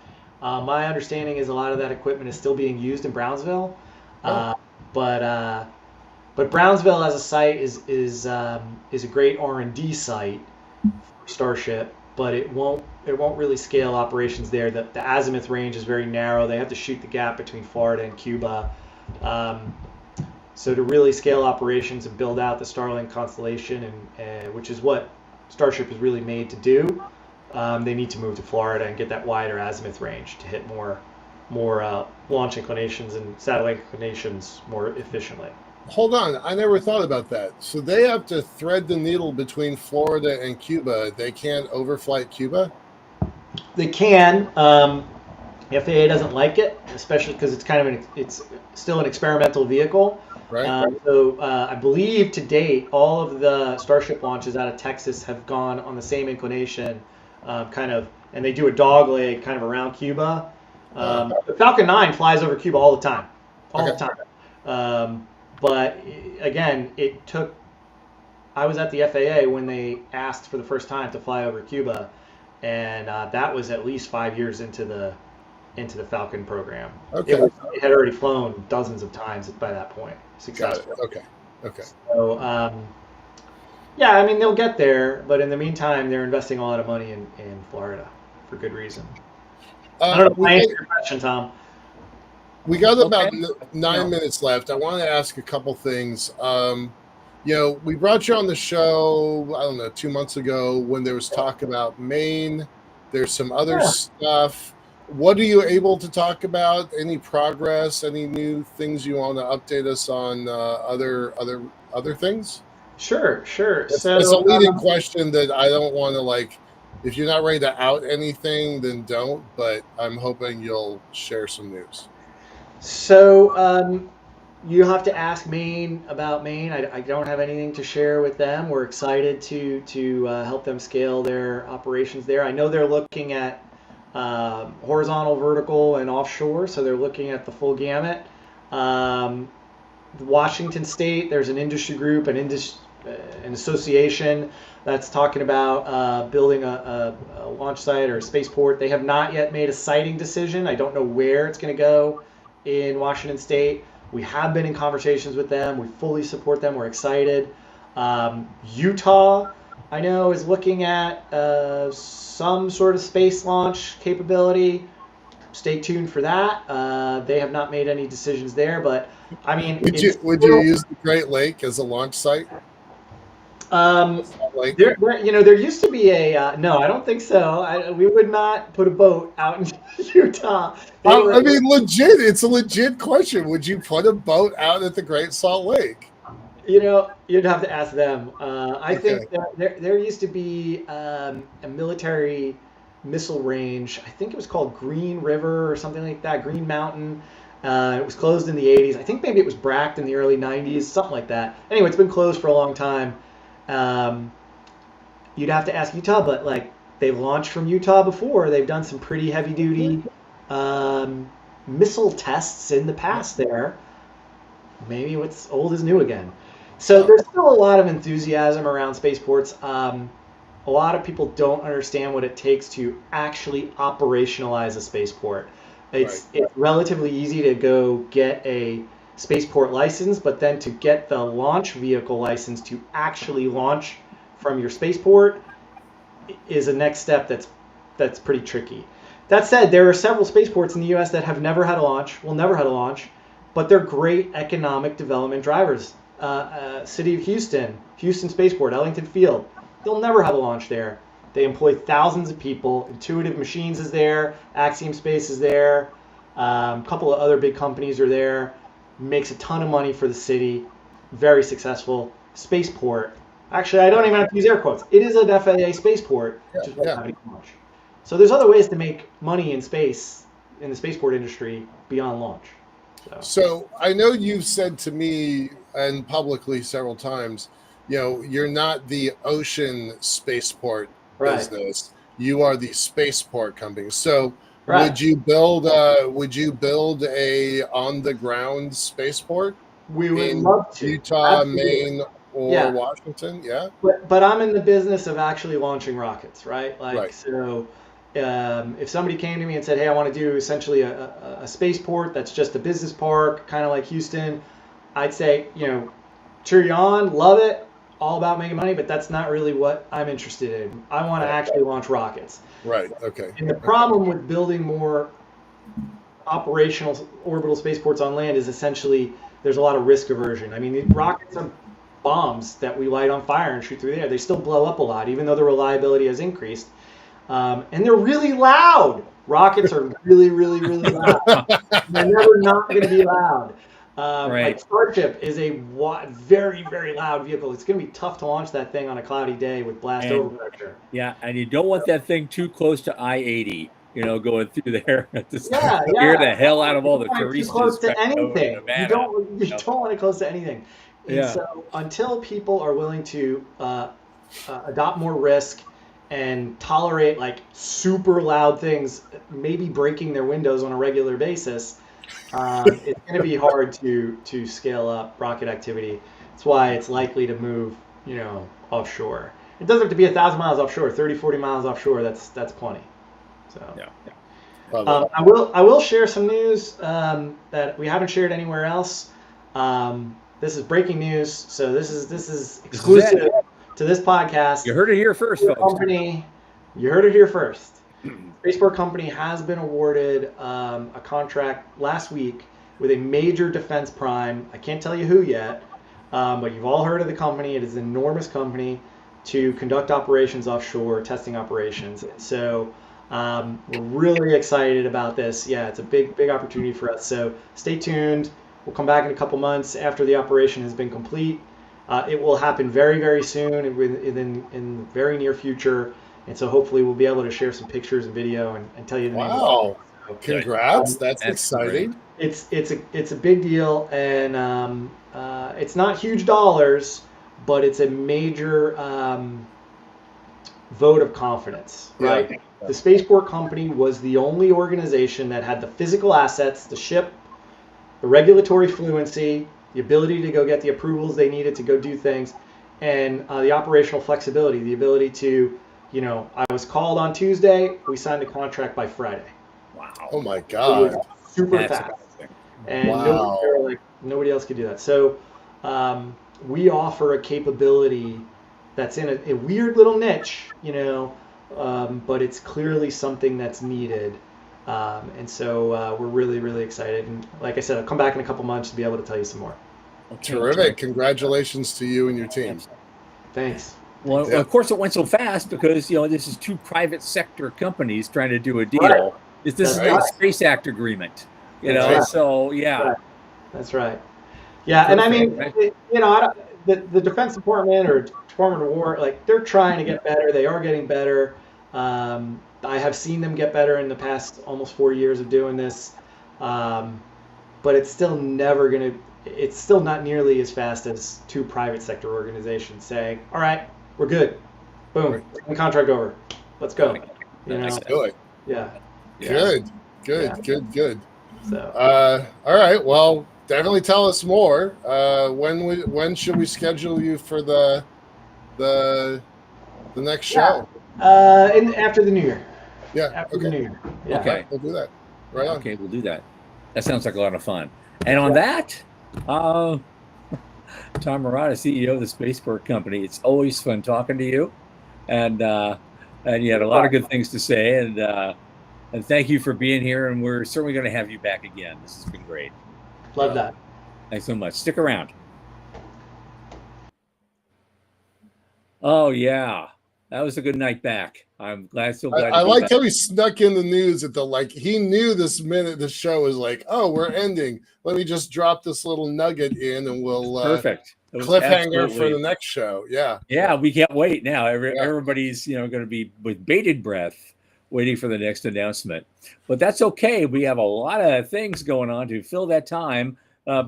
My understanding is a lot of that equipment is still being used in Brownsville. But Brownsville as a site is a great R&D site for Starship, but it won't really scale operations there. The azimuth range is very narrow. They have to shoot the gap between Florida and Cuba. So to really scale operations and build out the Starlink constellation, and which is what Starship is really made to do, they need to move to Florida and get that wider azimuth range to hit more launch inclinations and satellite inclinations more efficiently. Hold on, I never thought about that. So they have to thread the needle between Florida and Cuba. They can't overflight Cuba? They can. The FAA doesn't like it, especially because it's kind of it's still an experimental vehicle. Right. I believe to date, all of the Starship launches out of Texas have gone on the same inclination, and they do a dog leg kind of around Cuba. The Falcon 9 flies over Cuba all the time, the time. But again, I was at the FAA when they asked for the first time to fly over Cuba, and that was at least 5 years into the Falcon program. Okay. It had already flown dozens of times by that point. Successful. Got it. Okay. So, yeah, I mean, they'll get there, but in the meantime, they're investing a lot of money in Florida for good reason. I don't know if I answered your question, Tom. We got about 9 minutes left. I want to ask a couple things. We brought you on the show, I don't know, 2 months ago when there was talk about Maine. There's some other stuff. What are you able to talk about? Any progress? Any new things you want to update us on? Other things? Sure. It's a leading question that I don't want to if you're not ready to out anything, then don't. But I'm hoping you'll share some news. So you have to ask Maine about Maine. I don't have anything to share with them. We're excited to help them scale their operations there. I know they're looking at horizontal, vertical, and offshore, so they're looking at the full gamut. Washington State, there's an industry group, an association that's talking about building a launch site or a spaceport. They have not yet made a siting decision. I don't know where it's going to go in Washington State. We have been in conversations with them. We fully support them. We're excited. Utah, I know, is looking at some sort of space launch capability. Stay tuned for that. They have not made any decisions there, but I mean, would you use the Great Lake as a launch site? There used to be a no, I don't think so. We would not put a boat out in Utah. I mean, legit. It's a legit question. Would you put a boat out at the Great Salt Lake? You'd have to ask them. I think that there used to be a military missile range. I think it was called Green River or something like that, Green Mountain. It was closed in the 80s. I think maybe it was bracked in the early 90s, something like that. Anyway, it's been closed for a long time. You'd have to ask Utah, but they've launched from Utah before. They've done some pretty heavy-duty missile tests in the past there. Maybe what's old is new again. So there's still a lot of enthusiasm around spaceports. A lot of people don't understand what it takes to actually operationalize a spaceport. It's relatively easy to go get a spaceport license, but then to get the launch vehicle license to actually launch from your spaceport is a next step that's pretty tricky. That said, there are several spaceports in the U.S. that have never had a launch, will never had a launch, but they're great economic development drivers. City of Houston Spaceport, Ellington Field, they'll never have a launch there. They employ thousands of people. Intuitive Machines is there. Axiom Space is there. A couple of other big companies are there. Makes a ton of money for the city. Very successful. Spaceport. Actually, I don't even have to use air quotes. It is an FAA spaceport. Launch. So there's other ways to make money in space, in the spaceport industry, beyond launch. So I know you've said to me and publicly several times, you're not the ocean spaceport business. You are the spaceport company. So Right. Would you build a on the ground spaceport We would in love to. Utah, Absolutely. Maine, or Yeah. Washington? Yeah. But I'm in the business of actually launching rockets, right? Like, Right. so if somebody came to me and said, hey, I want to do essentially a spaceport that's just a business park, kind of like Houston, I'd say, cheer you on, love it, all about making money, but that's not really what I'm interested in. I want to Right. actually launch rockets. Right. Okay. And the problem with building more operational orbital spaceports on land is essentially there's a lot of risk aversion. I mean, the rockets are bombs that we light on fire and shoot through the air. They still blow up a lot, even though the reliability has increased. And they're really loud. Rockets are really, really, really loud. They're never not going to be loud. Right. Like Starship is a very, very loud vehicle. It's going to be tough to launch that thing on a cloudy day with blast And- overpressure. Yeah, and you don't want that thing too close to I-80. Going through there to Yeah, scare the hell out of all the You don't want it too touristas close to back over anything. Nevada. You don't want it close to anything. And Yeah. so until people are willing to adopt more risk and tolerate like super loud things, maybe breaking their windows on a regular basis, it's going to be hard to scale up rocket activity. That's why it's likely to move, offshore. It doesn't have to be 1,000 miles offshore, 30, 40 miles offshore. That's plenty. So. Yeah. I will share some news that we haven't shared anywhere else. This is breaking news, so this is exclusive to this podcast. You heard it here first, folks. You heard it here first. Spaceport Company has been awarded a contract last week with a major defense prime. I can't tell you who yet, but you've all heard of the company. It is an enormous company to conduct operations offshore, testing operations. So we're really excited about this. Yeah, it's a big opportunity for us. So stay tuned. We'll come back in a couple months after the operation has been complete. It will happen very, very soon in the very near future. And so hopefully we'll be able to share some pictures and video and tell you the name of it. Wow. So, Congrats. That's exciting. Great. It's a big deal, and it's not huge dollars, but it's a major vote of confidence, right? Yeah. The Spaceport Company was the only organization that had the physical assets, the ship, the regulatory fluency, the ability to go get the approvals they needed to go do things, and the operational flexibility, the ability to, I was called on Tuesday, we signed a contract by Friday. Wow. Oh my It God. was super That's fast. amazing. And Wow. nobody else could do that. So we offer a capability that's in a weird little niche, but it's clearly something that's needed. And so we're really, really excited. And like I said, I'll come back in a couple months to be able to tell you some more. Okay. Terrific. Congratulations to you and your team. Thanks. Well, Yeah. of course, it went so fast because this is two private sector companies trying to do a deal. Right. This That's is right. a Space Act agreement, That's right. So yeah. Right. That's right. Yeah, and I mean, Perfect. the Defense Department or Department of War, like they're trying to get better. They are getting better. I have seen them get better in the past almost 4 years of doing this, but it's still it's still not nearly as fast as two private sector organizations saying, "All right, we're good, boom, the contract over, let's go." Let's do it. Yeah. Good. So. All right. Well, definitely tell us more. When should we schedule you for the next show? After the New Year. Yeah. After the Okay. New Year. Yeah. Okay. We'll do that. Right on. Okay, we'll do that. That sounds like a lot of fun. And on that, Tom Marotta, CEO of the Spaceport Company, it's always fun talking to you, and you had a lot of good things to say, and thank you for being here. And we're certainly going to have you back again. This has been great. Love that. Thanks so much. Stick around. Oh yeah, that was a good night back. I'm glad. So glad. I liked how he snuck in the news at he knew this minute the show was like, oh, we're ending. Let me just drop this little nugget in, and we'll perfect cliffhanger for the next show. Yeah. Yeah, we can't wait now. Everybody's going to be with bated breath waiting for the next announcement. But that's okay. We have a lot of things going on to fill that time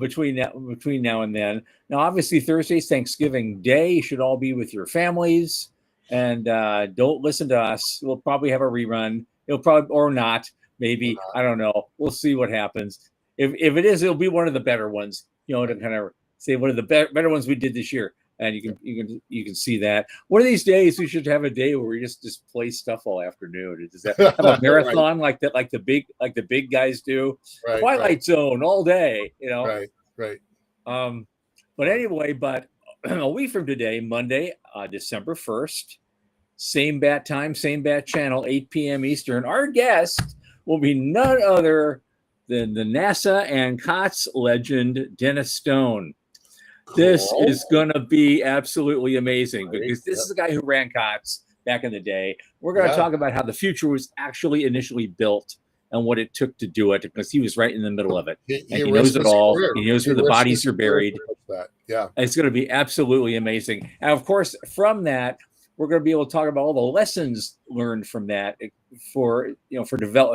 between now and then. Now, obviously, Thursday's Thanksgiving Day. You should all be with your families, and don't listen to us. We'll probably have a rerun. It'll probably or not, maybe. I don't know. We'll see what happens. If it is, it'll be one of the better ones. To kind of say one of the better ones we did this year. And you can see that. One of these days we should have a day where we just play stuff all afternoon. Does that have a marathon like that, like the big guys do? Right, Twilight Zone all day, Right. But anyway, a week from today, Monday, December 1st, same bat time, same bat channel, 8 p.m. Eastern. Our guest will be none other than the NASA and COTS legend, Dennis Stone. This is going to be absolutely amazing because this is the guy who ran COTS back in the day. We're going to talk about how the future was actually initially built and what it took to do it, because he was right in the middle of it. He knows it all. He knows where the bodies are buried. Yeah. It's going to be absolutely amazing. And of course, from that, we're going to be able to talk about all the lessons learned from that for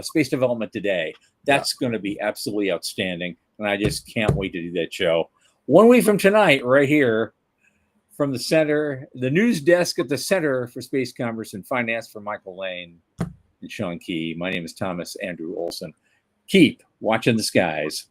space development today. That's going to be absolutely outstanding. And I just can't wait to do that show. 1 week from tonight, right here from the center, the news desk at the Center for Space Commerce and Finance for Michael Lane and Sean Key. My name is Thomas Andrew Olson. Keep watching the skies.